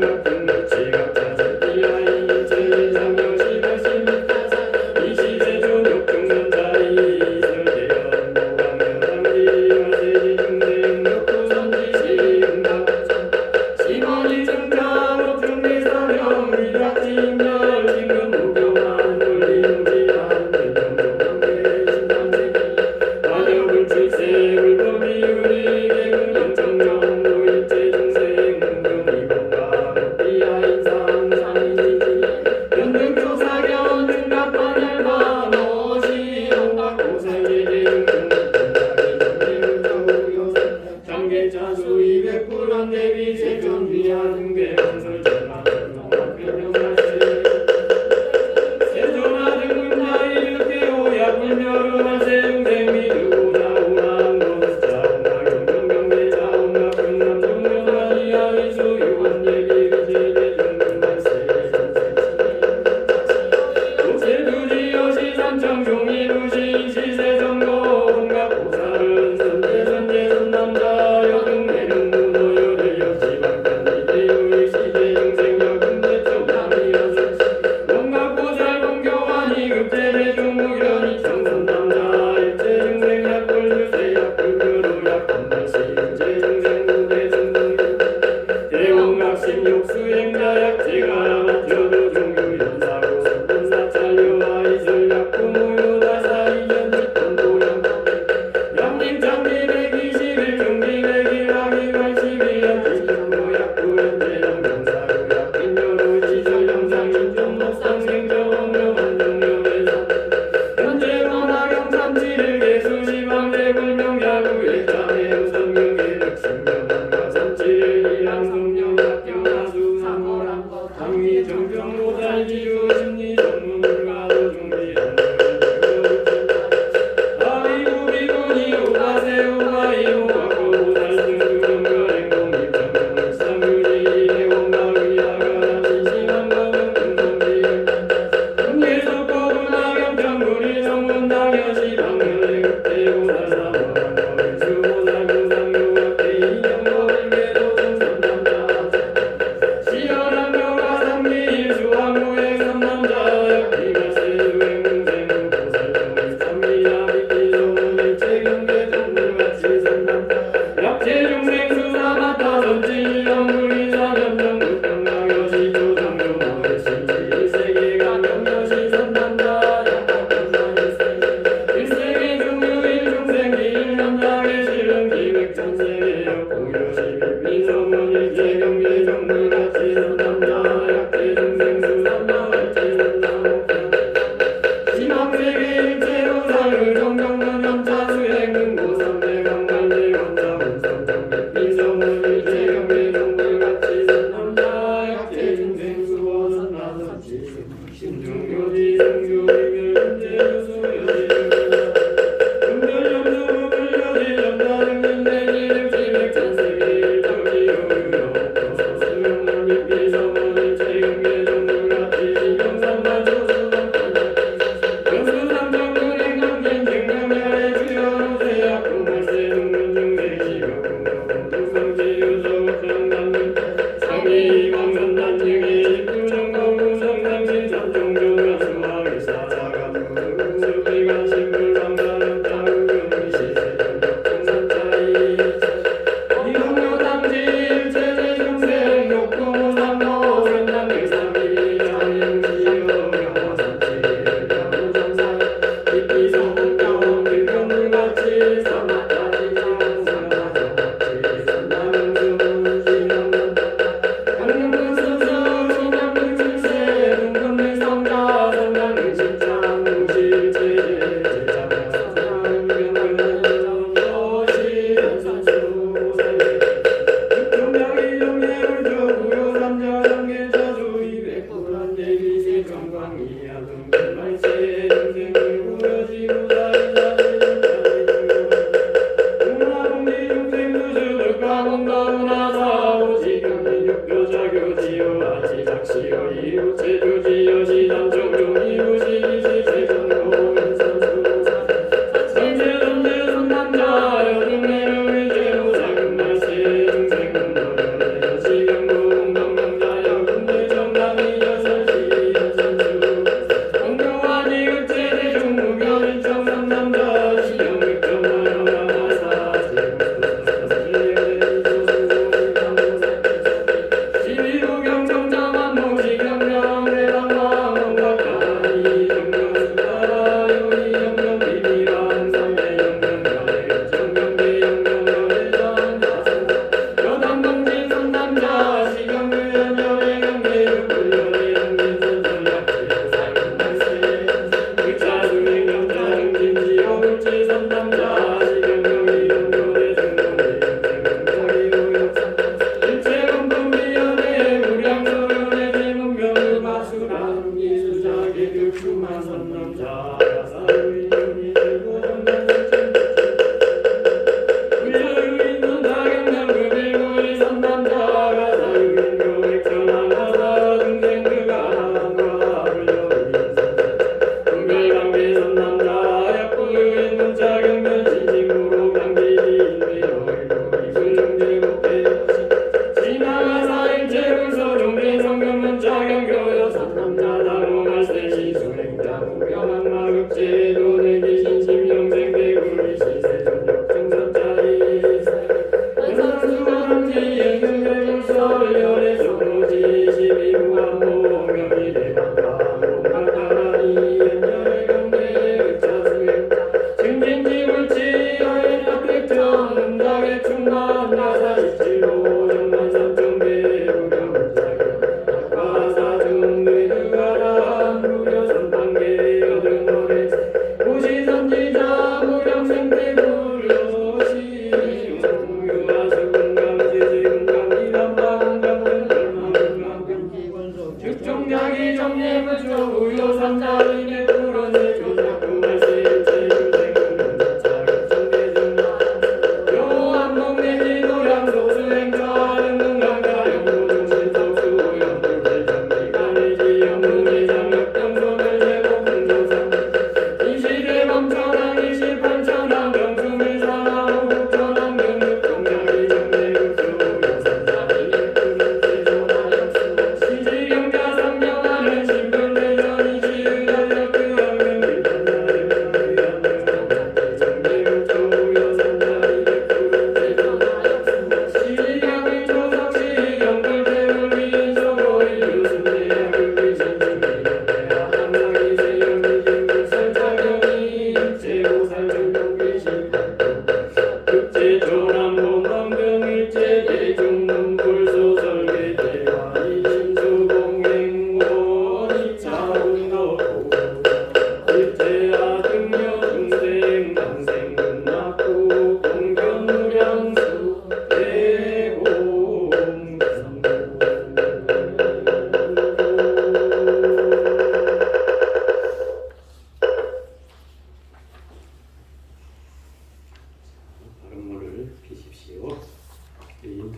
발음모를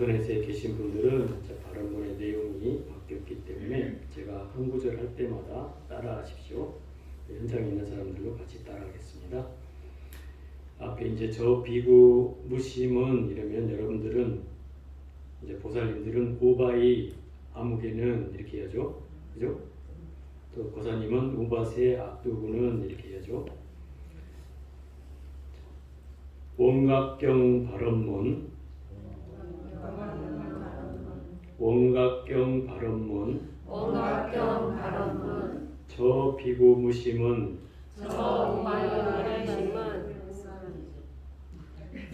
인터넷에 계신 분들은 발언문의 내용이 바뀌었기 때문에 제가 한 구절 할 때마다 따라하십시오. 현장에 있는 사람들도 같이 따라하겠습니다. 앞에 이제 저 비구 무심은 이러면 여러분들은 이제 보살님들은 오바이 아무개는 이렇게 해야죠. 그죠? 또 고사님은 우바세 악두구는 이렇게 해야죠. 원각경 발언문, 원각경 발언문, 원각경 발언문, 저 비구 무심은, 저 우바의 심은,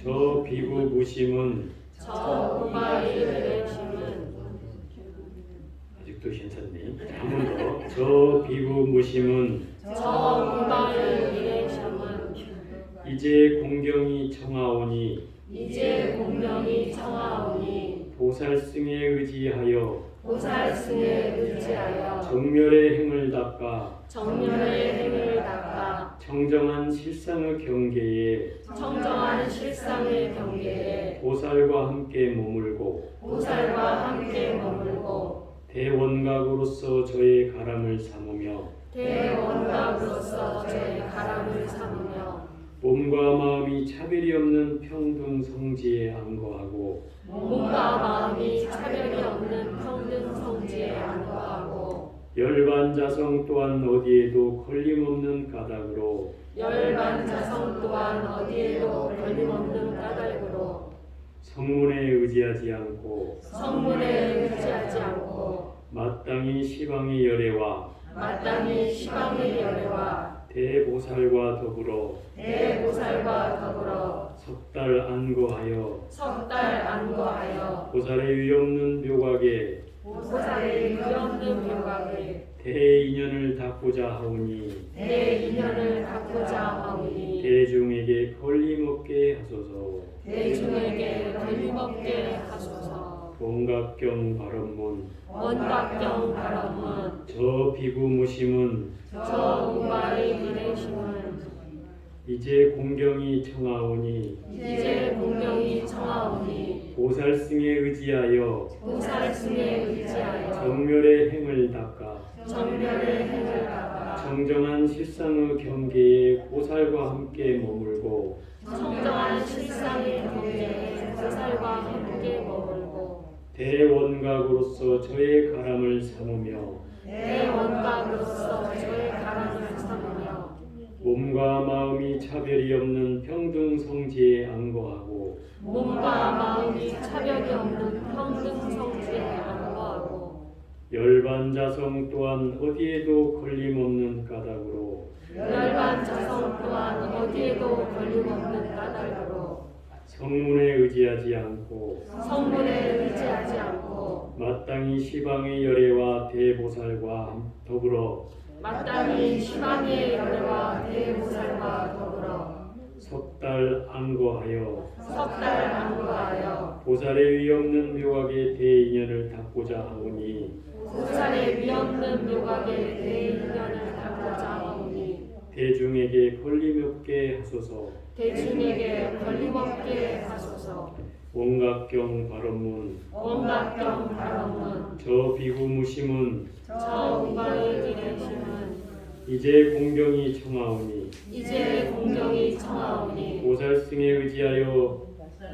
저 비구 무심은, 저 우바의 심은, 아직도 괜찮네. 한 번 더. 저 비구 무심은, 저 우바의 심은, 이제 공경이 청하오니, 이제 공명이 청하오니, 보살승에 의지하여 보살승에 의지하여 정멸의 행을 닦아 정멸의 행을 닦아 청정한 실상의 경계에 청정한 실상의 경계에 보살과 함께 머물고 보살과 함께 머물고 대원각으로서 저의 가람을 삼으며 대원각으로서 저의 가람을 삼으며 몸과 마음이 차별이 없는 평등 성지에 안거하고 몸과 마음이 차별이 없는 평등 성지에 안거하고 열반자성 또한 어디에도 걸림없는 까닭으로 열반자성 또한 어디에도 걸림없는 까닭으로 성문에 의지하지 않고 성문에 의지하지 않고 마땅히 시방의 열애와 마땅히 시방의 열애와 대보살과 더불어 대보살과 더불어 석 달 안거하여 석 달 안거하여 보살의 위없는 묘각에 보살의 위없는 묘각에 대인연을 닦고자 하오니 대인연을 닦고자 하오니 대중에게 걸림없게 하소서. 대중에게 걸림없게 하소서. 원각경 발언문 원각경 발언문 저 비구 무심은 저 우바의 미래심은 이제 공경이 청하오니 이제 공명이 청하오니 보살승에 의지하여 보살승에 의지하여 정멸의 행을 닦아 정멸의 행을 닦아 정정한 실상의 경계에 보살과 함께 머물고 청정한 실상의 경계에 보살과 함께 머물고 대원각으로서 저의 가람을 삼으며 대원각으로서 저의 가람을 삼으며 몸과 마음이 차별이 없는 평등 성지에 안거하고 몸과 마음이 차별이 없는 평등 성지에 안거하고 열반자성 또한 어디에도 걸림없는 까닭으로 열반자성 또한 어디에도 걸림없는 까닭으로 성문에 의지하지 않고 성문에 의지하지 않고 마땅히 시방의 열애와 대보살과 더불어 마땅히 시방의 열애와 대보살과 더불어 석 달 안거하여 석 달 안거하여 보살의 위없는 묘각에 대인연을 닦고자 하오니 보살의 위없는 묘각에 대인연을 닦고자 하오니 대중에게 걸림없게 하소서. 대중에게 걸림없게 하소서. 원각경 발언문 원각경 발언문 저 비구 무심은 저 우바의 기대심은 이제 공경이 청하오니 이제 공경이 청하오니 보살승에 의지하여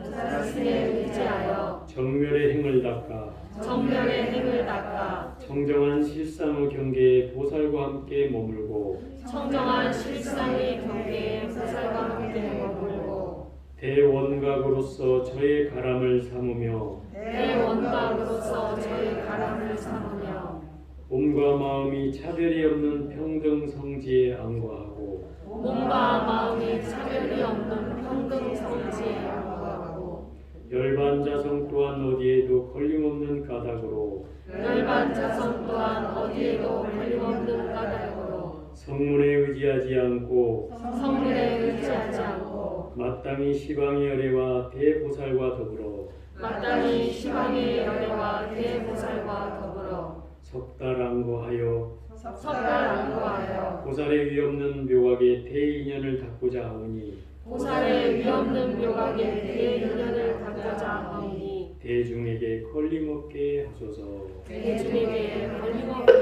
보살승에 의지하여 정멸의 행을 닦아 정멸의 행을 닦아 청정한 실상의 경계에 보살과 함께 머물고 청정한 실상의 경계에 보살과 함께 머물고 대원각으로서 저의 가람을 삼으며 대원각으로서 저의 가람을 삼으며 몸과 마음이 차별이 없는 평등 성지에 안거하고 몸과 마음이 차별이 없는 평등 성지에 안거하고 열반자성 또한 어디에도 걸림없는 까닭으로 열반자성 또한 어디에도 걸림없는 까닭으로 성문에 의지하지 않고 성문에 의지하지 않고 마땅히 시방의 열애와 대보살과 더불어 마땅히 시방의 열애와 대보살과 더불어 석 달 안거하여 석 달 안거하여 보살의 위없는 묘각에 대인연을 닦고자 하오니 보살의 위없는 묘각에 대인연을 닦고자 하오니 대중에게 걸림없게 하소서. 대중에게 걸림없게